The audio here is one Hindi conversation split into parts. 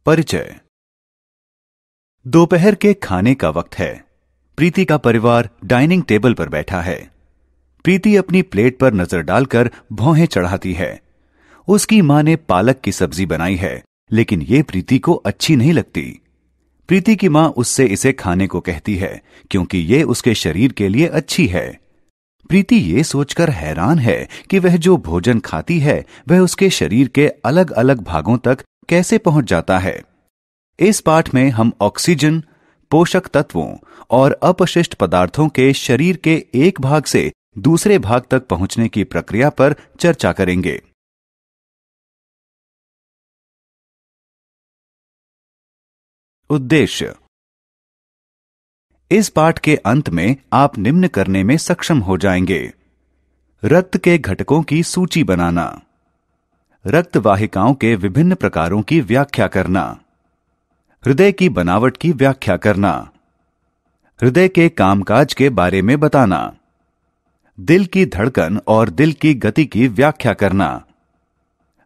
परिचय। दोपहर के खाने का वक्त है। प्रीति का परिवार डाइनिंग टेबल पर बैठा है। प्रीति अपनी प्लेट पर नजर डालकर भौहें चढ़ाती है। उसकी मां ने पालक की सब्जी बनाई है, लेकिन ये प्रीति को अच्छी नहीं लगती। प्रीति की मां उससे इसे खाने को कहती है क्योंकि ये उसके शरीर के लिए अच्छी है। प्रीति ये सोचकर हैरान है कि वह जो भोजन खाती है वह उसके शरीर के अलग अलग भागों तक कैसे पहुंच जाता है। इस पाठ में हम ऑक्सीजन, पोषक तत्वों और अपशिष्ट पदार्थों के शरीर के एक भाग से दूसरे भाग तक पहुंचने की प्रक्रिया पर चर्चा करेंगे। उद्देश्य। इस पाठ के अंत में आप निम्न करने में सक्षम हो जाएंगे: रक्त के घटकों की सूची बनाना, रक्त वाहिकाओं के विभिन्न प्रकारों की व्याख्या करना, हृदय की बनावट की व्याख्या करना, हृदय के कामकाज के बारे में बताना, दिल की धड़कन और दिल की गति की व्याख्या करना,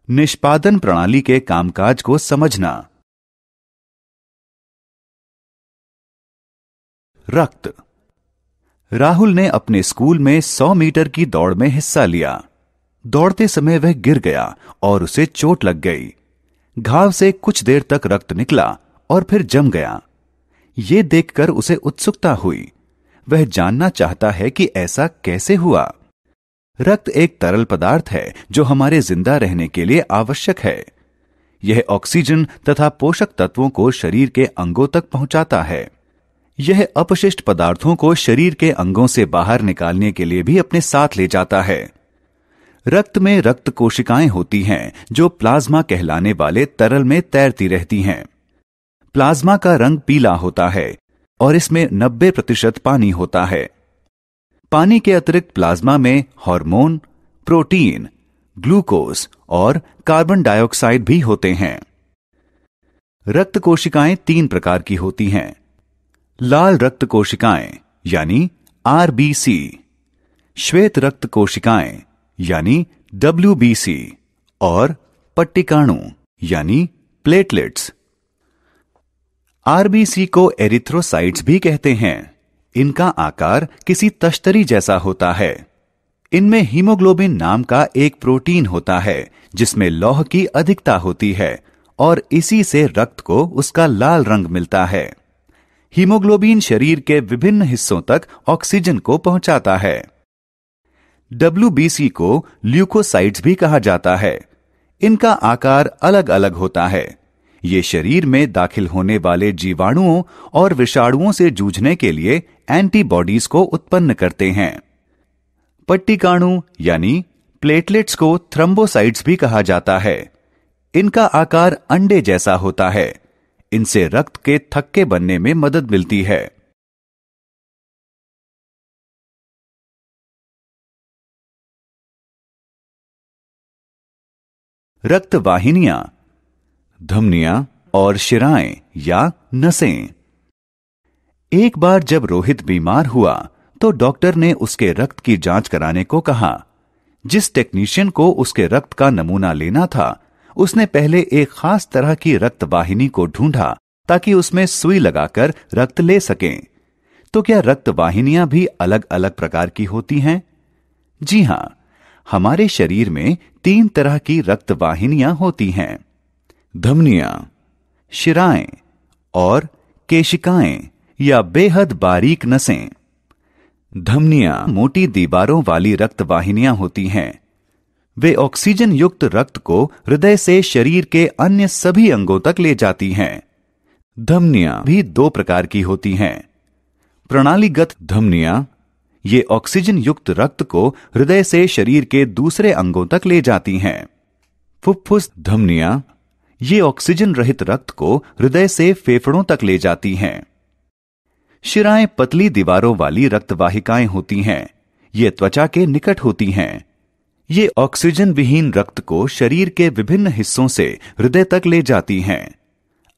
निष्पादन प्रणाली के कामकाज को समझना। रक्त। राहुल ने अपने स्कूल में 100 मीटर की दौड़ में हिस्सा लिया। दौड़ते समय वह गिर गया और उसे चोट लग गई। घाव से कुछ देर तक रक्त निकला और फिर जम गया। ये देखकर उसे उत्सुकता हुई। वह जानना चाहता है कि ऐसा कैसे हुआ। रक्त एक तरल पदार्थ है जो हमारे जिंदा रहने के लिए आवश्यक है। यह ऑक्सीजन तथा पोषक तत्वों को शरीर के अंगों तक पहुंचाता है। यह अपशिष्ट पदार्थों को शरीर के अंगों से बाहर निकालने के लिए भी अपने साथ ले जाता है। रक्त में रक्त कोशिकाएं होती हैं जो प्लाज्मा कहलाने वाले तरल में तैरती रहती हैं। प्लाज्मा का रंग पीला होता है और इसमें 90% पानी होता है। पानी के अतिरिक्त प्लाज्मा में हार्मोन, प्रोटीन, ग्लूकोज और कार्बन डाइऑक्साइड भी होते हैं। रक्त कोशिकाएं 3 प्रकार की होती हैं: लाल रक्त कोशिकाएं यानी आरबीसी, श्वेत रक्त कोशिकाएं यानी WBC और पट्टिकाणु यानी प्लेटलेट्स। आरबीसी को एरिथ्रोसाइट्स भी कहते हैं। इनका आकार किसी तश्तरी जैसा होता है। इनमें हीमोग्लोबिन नाम का एक प्रोटीन होता है जिसमें लौह की अधिकता होती है और इसी से रक्त को उसका लाल रंग मिलता है। हीमोग्लोबिन शरीर के विभिन्न हिस्सों तक ऑक्सीजन को पहुंचाता है। WBC को ल्यूकोसाइट्स भी कहा जाता है। इनका आकार अलग अलग होता है। ये शरीर में दाखिल होने वाले जीवाणुओं और विषाणुओं से जूझने के लिए एंटीबॉडीज को उत्पन्न करते हैं। पट्टिकाणु यानी प्लेटलेट्स को थ्रोम्बोसाइट्स भी कहा जाता है। इनका आकार अंडे जैसा होता है। इनसे रक्त के थक्के बनने में मदद मिलती है। रक्त वाहिनियां, धमनियां और शिराएं या नसें। एक बार जब रोहित बीमार हुआ तो डॉक्टर ने उसके रक्त की जांच कराने को कहा। जिस टेक्नीशियन को उसके रक्त का नमूना लेना था उसने पहले एक खास तरह की रक्त वाहिनी को ढूंढा ताकि उसमें सुई लगाकर रक्त ले सकें। तो क्या रक्त वाहिनियां भी अलग अलग प्रकार की होती हैं? जी हां, हमारे शरीर में 3 तरह की रक्त वाहिनियां होती हैं: धमनियां, शिराएं और केशिकाएं या बेहद बारीक नसें। धमनियां मोटी दीवारों वाली रक्त वाहिनियां होती हैं। वे ऑक्सीजन युक्त रक्त को हृदय से शरीर के अन्य सभी अंगों तक ले जाती हैं। धमनियां भी 2 प्रकार की होती हैं: प्रणालीगत धमनियां, ये ऑक्सीजन युक्त रक्त को हृदय से शरीर के दूसरे अंगों तक ले जाती हैं। फुफ्फुस धमनियां, ये ऑक्सीजन रहित रक्त को हृदय से फेफड़ों तक ले जाती हैं। शिराएं पतली दीवारों वाली रक्त वाहिकाएं होती हैं। ये त्वचा के निकट होती हैं। ये ऑक्सीजन विहीन रक्त को शरीर के विभिन्न हिस्सों से हृदय तक ले जाती हैं।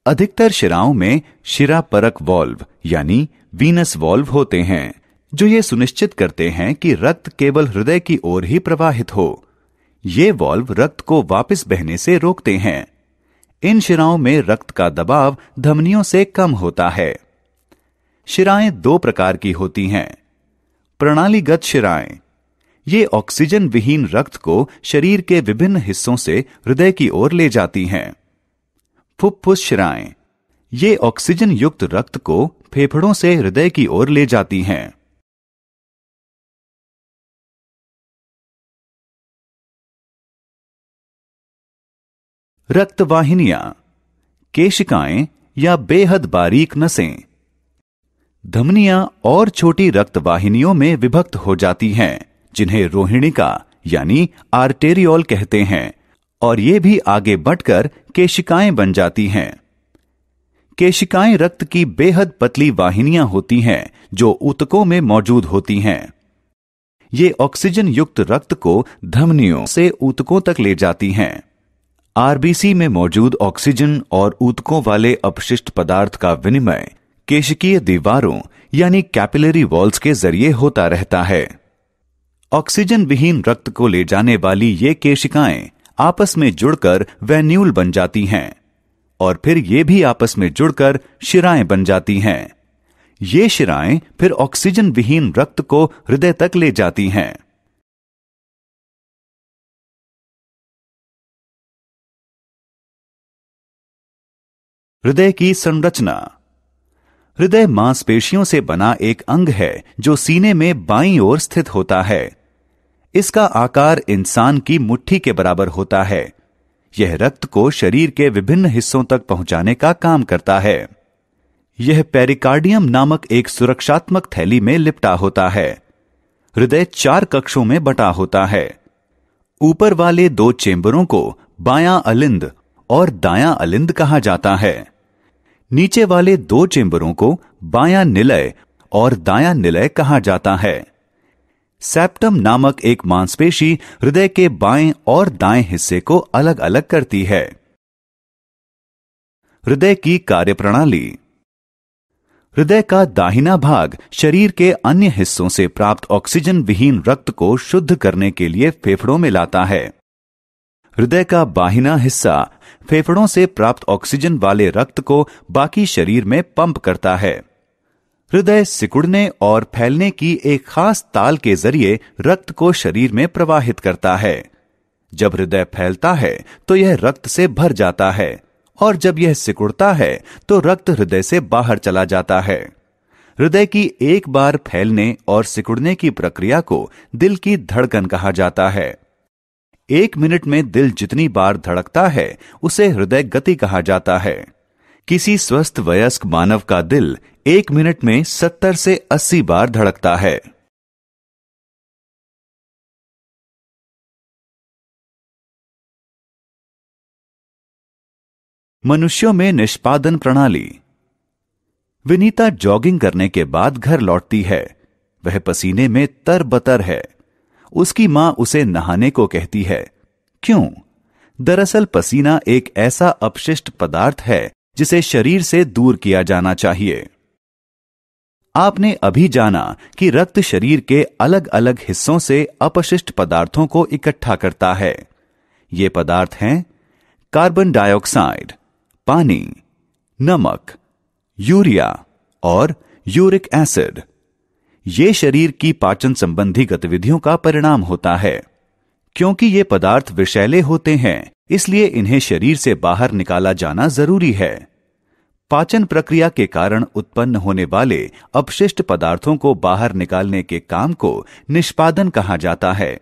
अधिकतर शिराओं में शिरा परक वाल्व यानी वीनस वाल्व होते हैं जो ये सुनिश्चित करते हैं कि रक्त केवल हृदय की ओर ही प्रवाहित हो। ये वाल्व रक्त को वापस बहने से रोकते हैं। इन शिराओं में रक्त का दबाव धमनियों से कम होता है। शिराएं दो प्रकार की होती हैं। प्रणालीगत शिराएं, ये ऑक्सीजन विहीन रक्त को शरीर के विभिन्न हिस्सों से हृदय की ओर ले जाती हैं। फुफ्फुस शिराएं, ये ऑक्सीजन युक्त रक्त को फेफड़ों से हृदय की ओर ले जाती हैं। रक्तवाहिनियां, केशिकाएं या बेहद बारीक नसें। धमनियां और छोटी रक्तवाहिनियों में विभक्त हो जाती हैं, जिन्हें रोहिणिका यानी आर्टेरियोल कहते हैं, और ये भी आगे बढ़कर केशिकाएं बन जाती हैं। केशिकाएं रक्त की बेहद पतली वाहिनियां होती हैं जो ऊतकों में मौजूद होती हैं। ये ऑक्सीजन युक्त रक्त को धमनियों से ऊतकों तक ले जाती हैं। आरबीसी में मौजूद ऑक्सीजन और ऊतकों वाले अपशिष्ट पदार्थ का विनिमय केशिकीय दीवारों यानी कैपिलरी वॉल्स के जरिए होता रहता है। ऑक्सीजन विहीन रक्त को ले जाने वाली ये केशिकाएं आपस में जुड़कर वेन्यूल बन जाती हैं और फिर ये भी आपस में जुड़कर शिराएं बन जाती हैं। ये शिराएं फिर ऑक्सीजन विहीन रक्त को हृदय तक ले जाती हैं। हृदय की संरचना। हृदय मांसपेशियों से बना एक अंग है जो सीने में बाईं ओर स्थित होता है। इसका आकार इंसान की मुट्ठी के बराबर होता है। यह रक्त को शरीर के विभिन्न हिस्सों तक पहुंचाने का काम करता है। यह पेरिकार्डियम नामक एक सुरक्षात्मक थैली में लिपटा होता है। हृदय 4 कक्षों में बटा होता है। ऊपर वाले 2 चेंबरों को बायां अलिंद और दायां अलिंद कहा जाता है। नीचे वाले 2 चेंबरों को बायां निलय और दायां निलय कहा जाता है। सेप्टम नामक एक मांसपेशी हृदय के बाएं और दाएं हिस्से को अलग अलग करती है। हृदय की कार्यप्रणाली। हृदय का दाहिना भाग शरीर के अन्य हिस्सों से प्राप्त ऑक्सीजन विहीन रक्त को शुद्ध करने के लिए फेफड़ों में लाता है। हृदय का बाहिना हिस्सा फेफड़ों से प्राप्त ऑक्सीजन वाले रक्त को बाकी शरीर में पंप करता है। हृदय सिकुड़ने और फैलने की एक खास ताल के जरिए रक्त को शरीर में प्रवाहित करता है। जब हृदय फैलता है तो यह रक्त से भर जाता है और जब यह सिकुड़ता है तो रक्त हृदय से बाहर चला जाता है। हृदय की एक बार फैलने और सिकुड़ने की प्रक्रिया को दिल की धड़कन कहा जाता है। 1 मिनट में दिल जितनी बार धड़कता है उसे हृदय गति कहा जाता है। किसी स्वस्थ वयस्क मानव का दिल 1 मिनट में 70 से 80 बार धड़कता है। मनुष्यों में निष्पादन प्रणाली। विनीता जॉगिंग करने के बाद घर लौटती है। वह पसीने में तरबतर है। उसकी मां उसे नहाने को कहती है। क्यों? दरअसल पसीना एक ऐसा अपशिष्ट पदार्थ है जिसे शरीर से दूर किया जाना चाहिए। आपने अभी जाना कि रक्त शरीर के अलग अलग हिस्सों से अपशिष्ट पदार्थों को इकट्ठा करता है। ये पदार्थ हैं कार्बन डाइऑक्साइड, पानी, नमक, यूरिया और यूरिक एसिड। ये शरीर की पाचन संबंधी गतिविधियों का परिणाम होता है। क्योंकि ये पदार्थ विषैले होते हैं, इसलिए इन्हें शरीर से बाहर निकाला जाना जरूरी है। पाचन प्रक्रिया के कारण उत्पन्न होने वाले अपशिष्ट पदार्थों को बाहर निकालने के काम को निष्पादन कहा जाता है।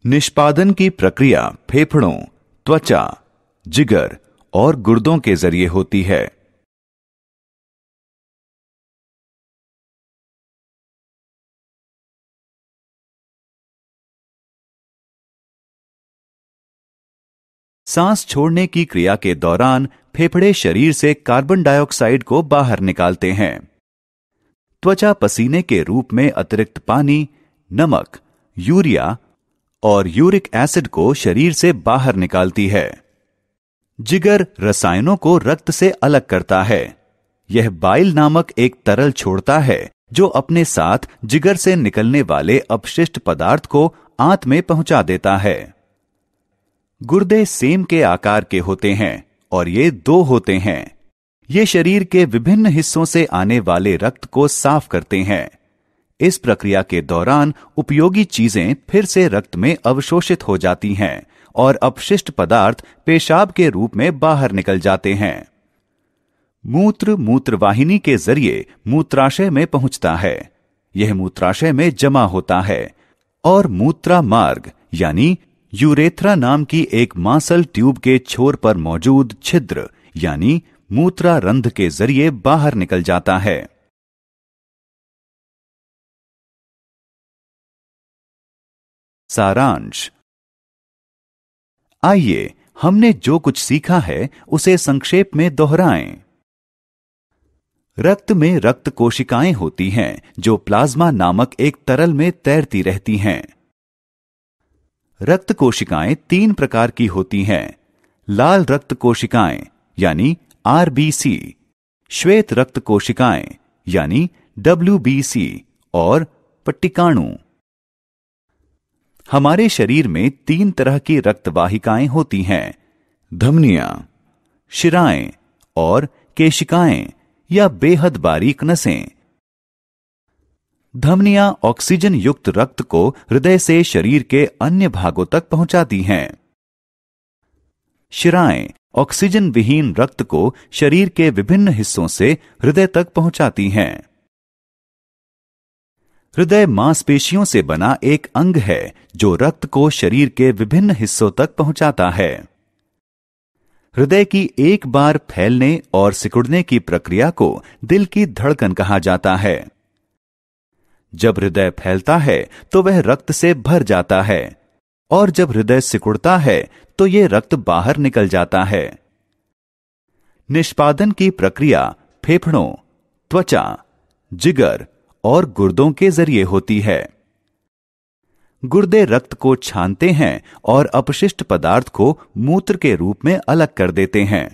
निष्पादन की प्रक्रिया फेफड़ों, त्वचा, जिगर और गुर्दों के जरिए होती है। सांस छोड़ने की क्रिया के दौरान फेफड़े शरीर से कार्बन डाइऑक्साइड को बाहर निकालते हैं। त्वचा पसीने के रूप में अतिरिक्त पानी, नमक, यूरिया और यूरिक एसिड को शरीर से बाहर निकालती है। जिगर रसायनों को रक्त से अलग करता है। यह बाइल नामक एक तरल छोड़ता है जो अपने साथ जिगर से निकलने वाले अपशिष्ट पदार्थ को आंत में पहुंचा देता है। गुर्दे सेम के आकार के होते हैं और ये 2 होते हैं। ये शरीर के विभिन्न हिस्सों से आने वाले रक्त को साफ करते हैं। इस प्रक्रिया के दौरान उपयोगी चीजें फिर से रक्त में अवशोषित हो जाती हैं और अपशिष्ट पदार्थ पेशाब के रूप में बाहर निकल जाते हैं। मूत्र मूत्रवाहिनी के जरिए मूत्राशय में पहुंचता है। यह मूत्राशय में जमा होता है और मूत्रा मार्ग यानी यूरेथ्रा नाम की एक मांसल ट्यूब के छोर पर मौजूद छिद्र यानी मूत्रा रंध्र के जरिए बाहर निकल जाता है। सारांश। आइए हमने जो कुछ सीखा है उसे संक्षेप में दोहराएं। रक्त में रक्त कोशिकाएं होती हैं जो प्लाज्मा नामक एक तरल में तैरती रहती हैं। रक्त कोशिकाएं 3 प्रकार की होती हैं। लाल रक्त कोशिकाएं यानी आरबीसी, श्वेत रक्त कोशिकाएं यानी डब्ल्यूबीसी और पट्टिकाणु। हमारे शरीर में 3 तरह की रक्तवाहिकाएं होती हैं, धमनियां, शिराएं और केशिकाएं या बेहद बारीक नसें। धमनियां ऑक्सीजन युक्त रक्त को हृदय से शरीर के अन्य भागों तक पहुंचाती हैं। शिराएं ऑक्सीजन विहीन रक्त को शरीर के विभिन्न हिस्सों से हृदय तक पहुंचाती हैं। हृदय मांसपेशियों से बना एक अंग है जो रक्त को शरीर के विभिन्न हिस्सों तक पहुंचाता है। हृदय की एक बार फैलने और सिकुड़ने की प्रक्रिया को दिल की धड़कन कहा जाता है। जब हृदय फैलता है तो वह रक्त से भर जाता है और जब हृदय सिकुड़ता है तो यह रक्त बाहर निकल जाता है। निष्पादन की प्रक्रिया फेफड़ों, त्वचा, जिगर और गुर्दों के जरिए होती है। गुर्दे रक्त को छानते हैं और अपशिष्ट पदार्थ को मूत्र के रूप में अलग कर देते हैं।